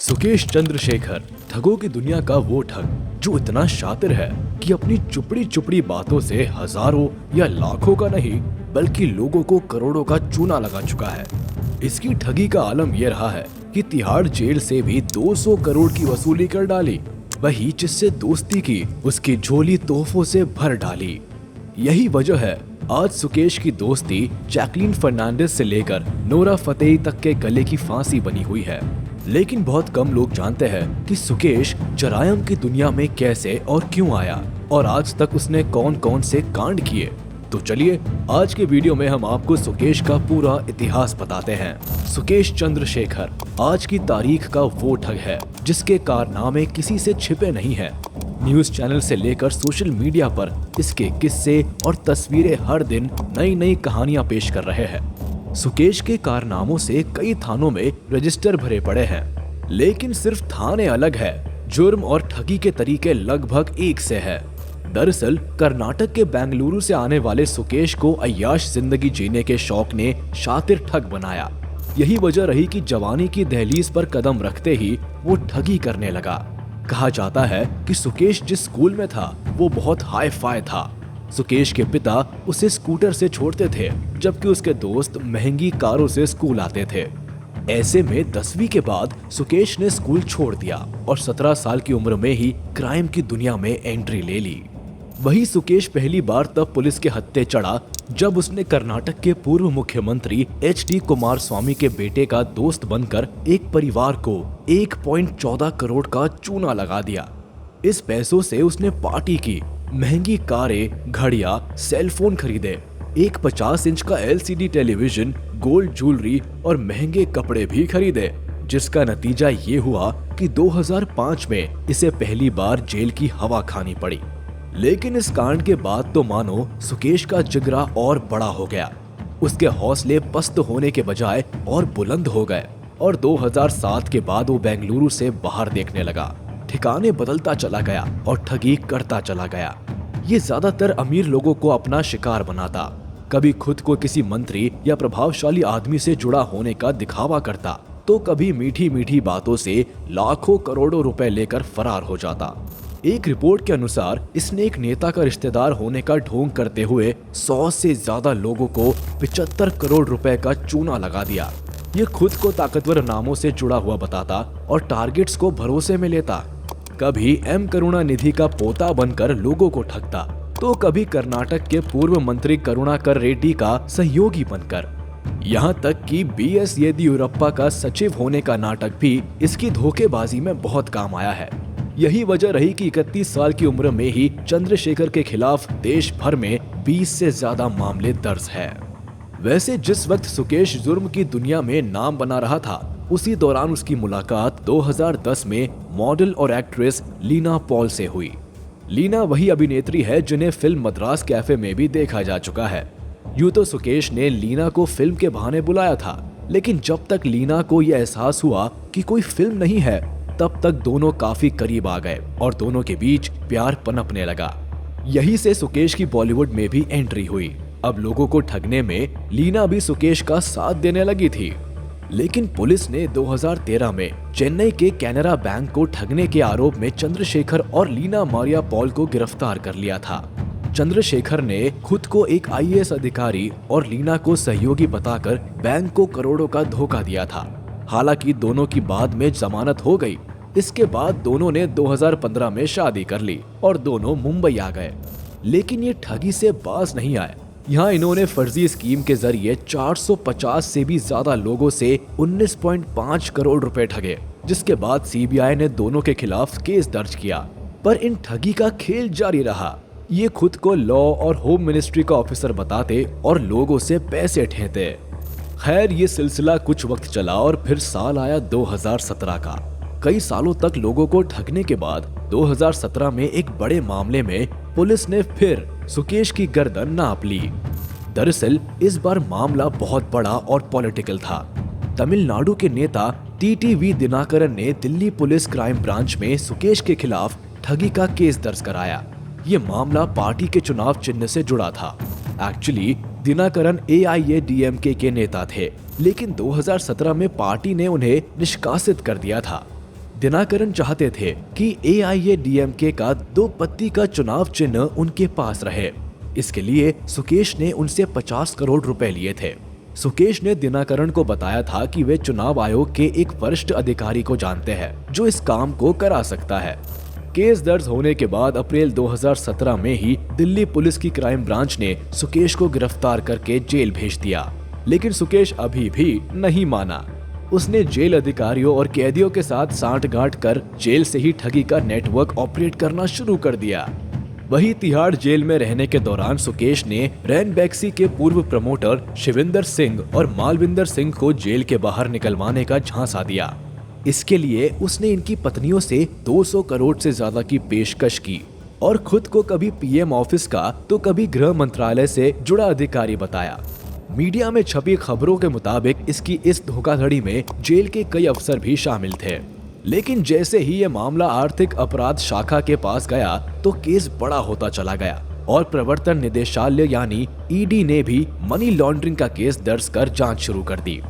सुकेश चंद्रशेखर ठगों की दुनिया का वो ठग जो इतना शातिर है कि अपनी चुपड़ी चुपड़ी बातों से हजारों या लाखों का नहीं बल्कि लोगों को करोड़ों का चूना लगा चुका है। इसकी ठगी का आलम यह रहा है कि तिहाड़ जेल से भी 200 करोड़ की वसूली कर डाली, वही जिससे दोस्ती की उसकी झोली तोहफों से भर डाली। यही वजह है आज सुकेश की दोस्ती जैकलीन फर्नांडिस से लेकर नोरा फतेही तक के गले की फांसी बनी हुई है। लेकिन बहुत कम लोग जानते हैं कि सुकेश जरायम की दुनिया में कैसे और क्यों आया और आज तक उसने कौन कौन से कांड किए। तो चलिए आज के वीडियो में हम आपको सुकेश का पूरा इतिहास बताते हैं। सुकेश चंद्रशेखर आज की तारीख का वो ठग है जिसके कारनामे किसी से छिपे नहीं हैं। न्यूज चैनल से लेकर सोशल मीडिया पर इसके किस्से और तस्वीरें हर दिन नई नई कहानियां पेश कर रहे हैं। सुकेश के कारनामों से कई थानों में रजिस्टर भरे पड़े हैं, लेकिन सिर्फ थाने अलग है, जुर्म और ठगी के तरीके लगभग एक से है। दरअसल कर्नाटक के बेंगलुरु से आने वाले सुकेश को अय्याश जिंदगी जीने के शौक ने शातिर ठग बनाया। यही वजह रही कि जवानी की दहलीज पर कदम रखते ही वो ठगी करने लगा। कहा जाता है कि सुकेश जिस स्कूल में था वो बहुत हाई फाई था। सुकेश के पिता उसे स्कूटर से छोड़ते थे, जबकि उसके दोस्त महंगी कारों से स्कूल आते थे। ऐसे में 10वीं के बाद सुकेश ने स्कूल छोड़ दिया और 17 साल की उम्र में ही क्राइम की दुनिया में एंट्री ले ली। वही सुकेश पहली बार तब पुलिस के हत्थे चढ़ा जब उसने कर्नाटक के पूर्व मुख्यमंत्री HD कुमारस्वामी के बेटे का दोस्त बनकर एक परिवार को 1.14 करोड़ का चूना लगा दिया। इस पैसों से उसने पार्टी की, महंगी कारें, घड़ियां, सेलफोन खरीदे, एक 50 इंच का LCD टेलीविजन, गोल्ड ज्वेलरी और महंगे कपड़े भी खरीदे, जिसका नतीजा ये हुआ कि 2005 में इसे पहली बार जेल की हवा खानी पड़ी। लेकिन इस कांड के बाद तो मानो सुकेश का जिगरा और बड़ा हो गया। उसके हौसले पस्त होने के बजाय और बुलंद हो गए और 2007 के बाद वो बेंगलुरु से बाहर देखने लगा, ठिकाने बदलता चला गया और ठगी करता चला गया। ये ज्यादातर अमीर लोगों को अपना शिकार बनाता, कभी खुद को किसी मंत्री या प्रभावशाली आदमी से जुड़ा होने का दिखावा करता, तो कभी मीठी मीठी बातों से लाखों करोड़ों रुपए लेकर फरार हो जाता। एक रिपोर्ट के अनुसार इसने एक नेता का रिश्तेदार होने का ढोंग करते हुए 100 से ज्यादा लोगों को 75 करोड़ रुपए का चूना लगा दिया। ये खुद को ताकतवर नामों से जुड़ा हुआ बताता और टारगेट्स को भरोसे में लेता। कभी M करुणानिधि का पोता बनकर लोगों को ठगता, तो कभी कर्नाटक के पूर्व मंत्री करुणाकर रेड्डी का सहयोगी बनकर। यहाँ तक कि BS येदियुरप्पा का सचिव होने का नाटक भी इसकी धोखेबाजी में बहुत काम आया है। यही वजह रही कि 31 साल की उम्र में ही चंद्रशेखर के खिलाफ देश भर में 20 से ज्यादा मामले दर्ज है। वैसे जिस वक्त सुकेश जुर्म की दुनिया में नाम बना रहा था, उसी दौरान उसकी मुलाकात 2010 में मॉडल और एक्ट्रेस लीना पॉल से हुई। लीना वही अभिनेत्री है जिन्हें फिल्म मद्रास कैफे में भी देखा जा चुका है। यूं तो सुकेश ने लीना को फिल्म के बहाने बुलाया था, लेकिन जब तक लीना को यह एहसास हुआ कि कोई फिल्म नहीं है, तब तक दोनों काफी करीब आ गए और दोनों के बीच प्यार पनपने लगा। यही से सुकेश की बॉलीवुड में भी एंट्री हुई। अब लोगों को ठगने में लीना भी सुकेश का साथ देने लगी थी। लेकिन पुलिस ने 2013 में चेन्नई के कैनरा बैंक को ठगने के आरोप में चंद्रशेखर और लीना मारिया पॉल को गिरफ्तार कर लिया था। चंद्रशेखर ने खुद को एक IAS अधिकारी और लीना को सहयोगी बताकर बैंक को करोड़ों का धोखा दिया था। हालांकि दोनों की बाद में जमानत हो गई। इसके बाद दोनों ने 2015 में शादी कर ली और दोनों मुंबई आ गए। लेकिन ये ठगी से बाज नहीं आए। यहाँ इन्होंने फर्जी स्कीम के जरिए 450 से भी ज्यादा लोगों से 19.5 करोड़ रुपए ठगे, जिसके बाद CBI ने दोनों के खिलाफ केस दर्ज किया। पर इन ठगी का खेल जारी रहा। ये खुद को लॉ और होम मिनिस्ट्री का ऑफिसर बताते और लोगों से पैसे ठेते। खैर ये सिलसिला कुछ वक्त चला और फिर साल आया 2017 का। कई सालों तक लोगों को ठगने के बाद 2017 में एक बड़े मामले में पुलिस ने फिर सुकेश की गर्दन नाप ली। दरअसल इस बार मामला बहुत बड़ा और पॉलिटिकल था। तमिलनाडु के नेता TTV दिनाकरन ने दिल्ली पुलिस क्राइम ब्रांच में सुकेश के खिलाफ ठगी का केस दर्ज कराया। ये मामला पार्टी के चुनाव चिन्ह से जुड़ा था। एक्चुअली दिनाकरन AIADMK के नेता थे, लेकिन 2017 में पार्टी ने उन्हें निष्कासित कर दिया था। दिनाकरन चाहते थे कि AIADMK का 2 पत्ती का चुनाव चिन्ह उनके पास रहे। इसके लिए सुकेश ने उनसे 50 करोड़ रुपए लिए थे। सुकेश ने दिनाकरन को बताया था कि वे चुनाव आयोग के एक वरिष्ठ अधिकारी को जानते हैं जो इस काम को करा सकता है। केस दर्ज होने के बाद अप्रैल 2017 में ही दिल्ली पुलिस की क्राइम ब्रांच ने सुकेश को गिरफ्तार करके जेल भेज दिया, लेकिन सुकेश अभी भी नहीं माना। उसने जेल अधिकारियों और कैदियों के साथ सांठगांठ कर जेल से ही ठगी का नेटवर्क ऑपरेट करना शुरू कर दिया। वही तिहाड़ जेल में रहने के दौरान सुकेश ने रैनबैक्सी के पूर्व प्रमोटर शिविंदर सिंह और मालविंदर सिंह को जेल के बाहर निकलवाने का झांसा दिया। इसके लिए उसने इनकी पत्नियों से 200 करोड़ से ज्यादा की पेशकश की और खुद को कभी PM ऑफिस का तो कभी गृह मंत्रालय से जुड़ा अधिकारी बताया। मीडिया में छपी खबरों के मुताबिक इसकी इस धोखाधड़ी में जेल के कई अफसर भी शामिल थे। लेकिन जैसे ही ये मामला आर्थिक अपराध शाखा के पास गया तो केस बड़ा होता चला गया और प्रवर्तन निदेशालय यानी ED ने भी मनी लॉन्ड्रिंग का केस दर्ज कर जांच शुरू कर दी।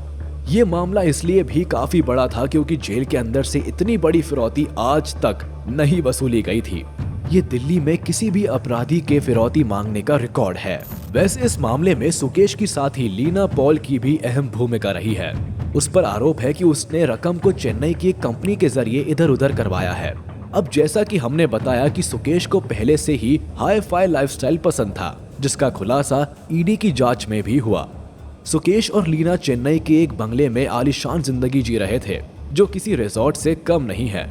ये मामला इसलिए भी काफी बड़ा था क्योंकि जेल के अंदर से इतनी बड़ी फिरौती आज तक नहीं वसूली गई थी। ये दिल्ली में किसी भी अपराधी के फिरौती मांगने का रिकॉर्ड है। वैसे इस मामले में सुकेश की साथ ही लीना पॉल की भी अहम भूमिका रही है। उस पर आरोप है कि उसने रकम को चेन्नई की एक कंपनी के जरिए इधर उधर करवाया है। अब जैसा कि हमने बताया कि सुकेश को पहले से ही हाई फाई लाइफस्टाइल पसंद था, जिसका खुलासा ED की जांच में भी हुआ। सुकेश और लीना चेन्नई के एक बंगले में आलीशान जिंदगी जी रहे थे, जो किसी रिजॉर्ट से कम नहीं है।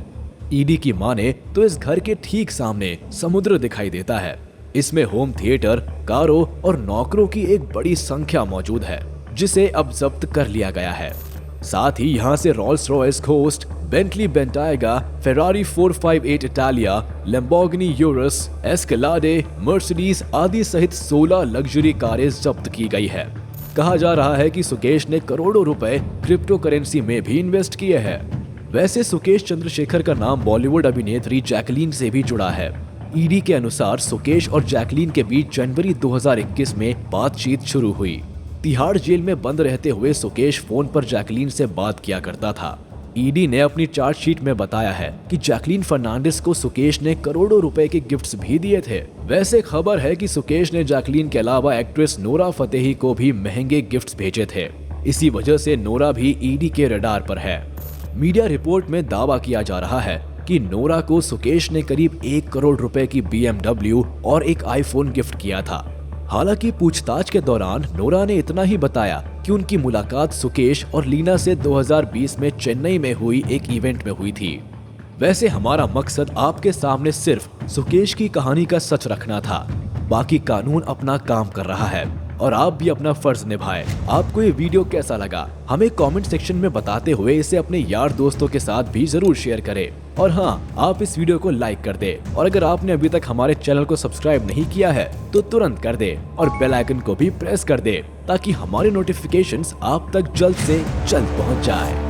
ED की माने तो इस घर के ठीक सामने समुद्र दिखाई देता है। इसमें होम थिएटर, कारों और नौकरों की एक बड़ी संख्या मौजूद है, जिसे अब जब्त कर लिया गया है। साथ ही यहाँ से Rolls Royce Ghost, Bentley Bentayga, Ferrari 458 Italia, Lamborghini Urus, Escalade, Mercedes आदि सहित 16 लग्जरी कारें जब्त की गई है। कहा जा रहा है कि सुकेश ने करोड़ों रुपए क्रिप्टो करेंसी में भी इन्वेस्ट किए हैं। वैसे सुकेश चंद्रशेखर का नाम बॉलीवुड अभिनेत्री जैकलीन से भी जुड़ा है। ED के अनुसार सुकेश और जैकलीन के बीच जनवरी 2021 में बातचीत शुरू हुई। तिहाड़ जेल में बंद रहते हुए सुकेश फोन पर जैकलीन से बात किया करता था। ED ने अपनी चार्जशीट में बताया है कि जैकलीन फर्नांडिस को सुकेश ने करोड़ों रुपए के गिफ्ट्स भी दिए थे। वैसे खबर है कि सुकेश ने जैकलीन के अलावा एक्ट्रेस नोरा फतेही को भी महंगे गिफ्ट्स भेजे थे। इसी वजह से नोरा भी ED के रडार पर है। मीडिया रिपोर्ट में दावा किया जा रहा है कि नोरा को सुकेश ने करीब 1 करोड़ रुपए की BMW और एक iPhone गिफ्ट किया था। हालांकि पूछताछ के दौरान नोरा ने इतना ही बताया कि उनकी मुलाकात सुकेश और लीना से 2020 में चेन्नई में हुई एक इवेंट में हुई थी। वैसे हमारा मकसद आपके सामने सिर्फ सुकेश की कहानी का सच रखना था। बाकी कानून अपना काम कर रहा है और आप भी अपना फर्ज निभाएं। आपको ये वीडियो कैसा लगा हमें कमेंट सेक्शन में बताते हुए इसे अपने यार दोस्तों के साथ भी जरूर शेयर करें। और हाँ, आप इस वीडियो को लाइक कर दें और अगर आपने अभी तक हमारे चैनल को सब्सक्राइब नहीं किया है तो तुरंत कर दें और बेल आइकन को भी प्रेस कर दें ताकि हमारे नोटिफिकेशंस आप तक जल्द से जल्द पहुंच जाए।